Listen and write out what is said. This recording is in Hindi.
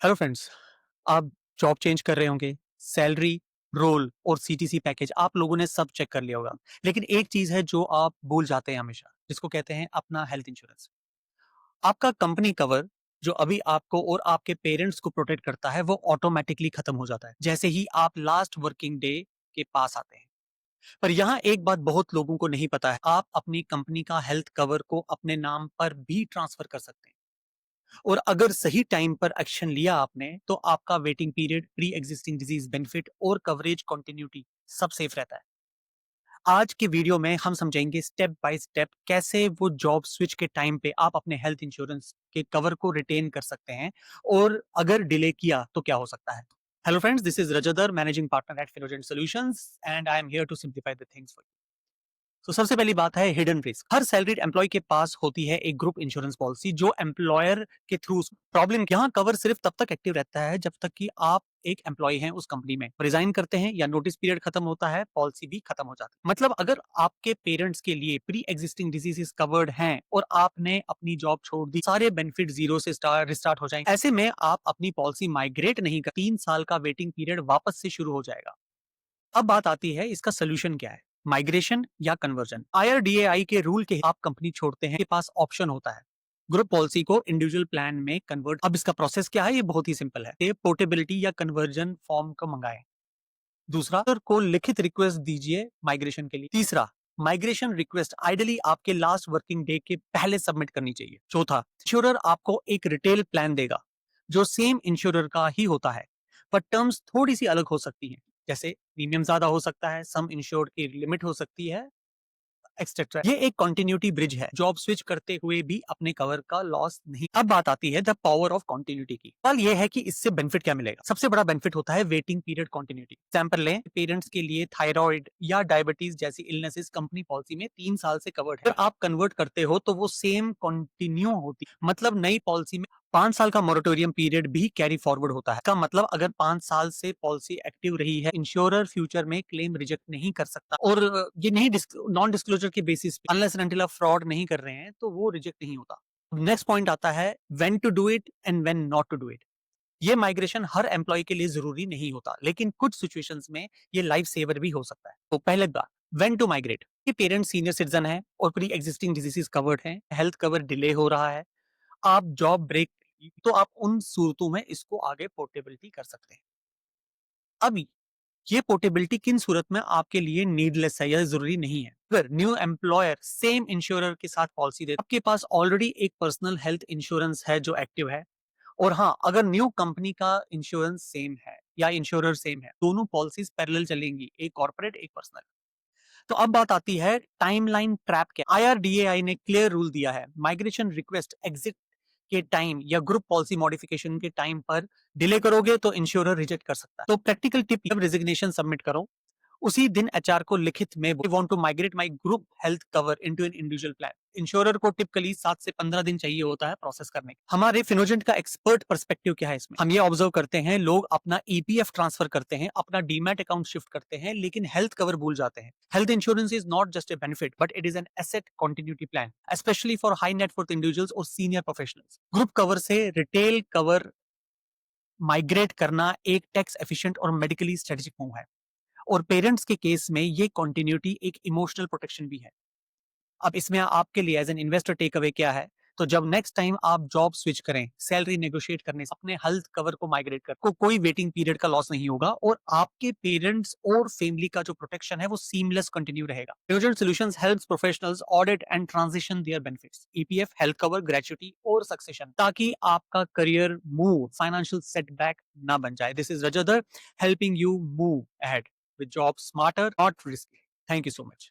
Hello friends. आप जॉब चेंज कर रहे होंगे, सैलरी, रोल और सीटीसी पैकेज आप लोगों ने सब चेक कर लिया होगा। लेकिन एक चीज़ है जो आप भूल जाते हैं हमेशा, जिसको कहते हैं अपना हेल्थ इंश्योरेंस। आपका कंपनी कवर जो अभी आपको और आपके पेरेंट्स को प्रोटेक्ट करता है, वो ऑटोमैटिकली खत्म हो जाता है, जैसे ही आप लास्ट वर्किंग डे के पास आते हैं। पर यहाँ एक बात बहुत लोगों को नहीं पता है, आप अपनी कंपनी का हेल्थ कवर को अपने नाम पर भी ट्रांसफर कर सकते हैं। और अगर सही टाइम पर एक्शन लिया आपने तो आपका waiting period, pre existing disease benefit और कवरेज कंटिन्यूटी सब सेफ रहता है। आज के वीडियो में हम समझेंगे स्टेप बाय स्टेप कैसे वो जॉब स्विच के टाइम पे आप अपने हेल्थ इंश्योरेंस के कवर को रिटेन कर सकते हैं और अगर डिले किया तो क्या हो सकता है। Hello friends, this is Rajdar, managing partner at Finogent solutions and I am here to simplify the things for you. तो सबसे पहली बात है हिडन रिस्क। हर सैलरीड एम्प्लॉय के पास होती है एक ग्रुप इंश्योरेंस पॉलिसी जो एम्प्लॉयर के थ्रू। प्रॉब्लम यहाँ कवर सिर्फ तब तक एक्टिव रहता है जब तक कि आप एक एम्प्लॉय हैं उस कंपनी में, रिजाइन करते हैं या नोटिस पीरियड खत्म होता है, पॉलिसी भी खत्म हो जाती है। मतलब अगर आपके पेरेंट्स के लिए प्री एग्जिस्टिंग डिजीजेस कवर्ड हैं और आपने अपनी जॉब छोड़ दी, सारे बेनिफिट जीरो से रिस्टार्ट हो जाएंगे। ऐसे में आप अपनी पॉलिसी माइग्रेट नहीं कर, 3 साल का वेटिंग पीरियड वापस से शुरू हो जाएगा। अब बात आती है इसका सोल्यूशन क्या है, माइग्रेशन या कन्वर्जन। आईआरडीएआई के रूल के आप कंपनी छोड़ते हैं, के पास ऑप्शन होता है ग्रुप पॉलिसी को इंडिविजुअल प्लान में कन्वर्ट। अब इसका प्रोसेस क्या है, ये बहुत ही सिंपल है। ये पोर्टेबिलिटी या कन्वर्जन फॉर्म को मंगाएं। दूसरा, को लिखित रिक्वेस्ट दीजिए माइग्रेशन के लिए। तीसरा, माइग्रेशन रिक्वेस्ट आइडियली आपके लास्ट वर्किंग डे के पहले सबमिट करनी चाहिए। चौथा, इंश्योरर आपको एक रिटेल प्लान देगा जो सेम इंश्योरर का ही होता है, पर टर्म्स थोड़ी सी अलग हो सकती हैं। जैसे प्रीमियम ज्यादा हो सकता है, सम इंश्योर्ड की लिमिट हो सकती है, एक्सेट्रा। ये एक कंटिन्यूटी ब्रिज है, जॉब स्विच करते हुए भी अपने कवर का लॉस नहीं। अब बात आती है द पावर ऑफ कंटिन्यूटी की। सवाल ये है कि इससे बेनिफिट क्या मिलेगा। सबसे बड़ा बेनिफिट होता है वेटिंग पीरियड कंटिन्यूटी। एग्जांपल लें, पेरेंट्स के लिए थायराइड या डायबिटीज जैसी इलनेसेस कंपनी पॉलिसी में 3 साल से कवर्ड है। अगर आप कन्वर्ट करते हो तो वो सेम कंटिन्यू होती, मतलब नई पॉलिसी में 5 साल का मोरेटोरियम पीरियड भी कैरी फॉरवर्ड होता है। का मतलब अगर 5 साल से पॉलिसी एक्टिव रही है, इंश्योरर फ्यूचर में क्लेम रिजेक्ट नहीं कर सकता। और ये नहीं, नॉन डिस्क्लोजर के बेसिस पे, अनलेस एंड अनटिल आप फ्रॉड नहीं कर रहे हैं तो वो रिजेक्ट नहीं होता। नेक्स्ट पॉइंट आता है when to do it and when not to do it. ये माइग्रेशन हर एम्प्लॉय के लिए जरूरी नहीं होता, लेकिन कुछ सिचुएशंस में ये लाइफ सेवर भी हो सकता है। तो पहले बात, व्हेन टू माइग्रेट। ये पेरेंट्स सीनियर सिटीजन है और प्री एग्जिस्टिंग डिजीजेस कवर्ड है, हेल्थ कवर डिले हो रहा है, आप जॉब ब्रेक, तो आप उन सूरतों में इसको आगे पोर्टेबिलिटी कर सकते हैं। अब ये पोर्टेबिलिटी किन सूरत में आपके लिए नीडलेस है या जरूरी नहीं है। अगर न्यू एम्प्लॉयर सेम इंश्योरर के साथ पॉलिसी दे, आपके पास ऑलरेडी एक पर्सनल हेल्थ इंश्योरेंस है जो एक्टिव है, और हाँ, अगर न्यू कंपनी का इंश्योरेंस सेम है या इंश्योरर सेम है, दोनों पॉलिसीज पैरेलल चलेंगी, एक कॉर्पोरेट एक पर्सनल। तो अब बात आती है टाइमलाइन ट्रैप के। आईआरडीएआई ने क्लियर रूल दिया है, माइग्रेशन रिक्वेस्ट एग्जिट के टाइम या ग्रुप पॉलिसी मॉडिफिकेशन के टाइम पर डिले करोगे तो इंश्योरर रिजेक्ट कर सकता है। तो प्रैक्टिकल टिप, जब रेजिग्नेशन सबमिट करो उसी दिन एचआर को लिखित में want to migrate my group health cover into an individual plan. Insurer को टिपिकली 7 से 15 दिन चाहिए होता है प्रोसेस करने के। हमारे फिनोजेंट का एक्सपर्ट पर्सपेक्टिव क्या है इसमें, हम ये ऑब्जर्व करते हैं लोग अपना ईपीएफ ट्रांसफर करते हैं, अपना डीमैट अकाउंट शिफ्ट करते हैं, लेकिन हेल्थ कवर भूल जाते हैं। Health insurance is not just a benefit but it is an asset continuity plan, specially for high net worth individuals और सीनियर प्रोफेशनल्स। ग्रुप कवर से रिटेल कवर माइग्रेट करना एक टैक्स एफिशिएंट और मेडिकली स्ट्रेटेजिक मूव है, और पेरेंट्स के केस में ये कंटिन्यूटी एक इमोशनल प्रोटेक्शन भी है। अब इसमें आपके लिए as an investor take away क्या है, तो जब नेक्स्ट टाइम आप जॉब स्विच करें, सैलरी नेगोशिएट करने से अपने हेल्थ कवर को माइग्रेट कर, को कोई वेटिंग पीरियड का लॉस नहीं होगा और आपके पेरेंट्स और फैमिली का जो प्रोटेक्शन है वो सीमलेस कंटिन्यू रहेगा। Fusion solutions helps professionals audit and transition their benefits, EPF, health cover, gratuity और सक्सेशन, ताकि आपका करियर मूव फाइनेंशियल सेटबैक ना बन जाए। This is Rajdar, helping you move ahead with jobs smarter, not risky. Thank you so much.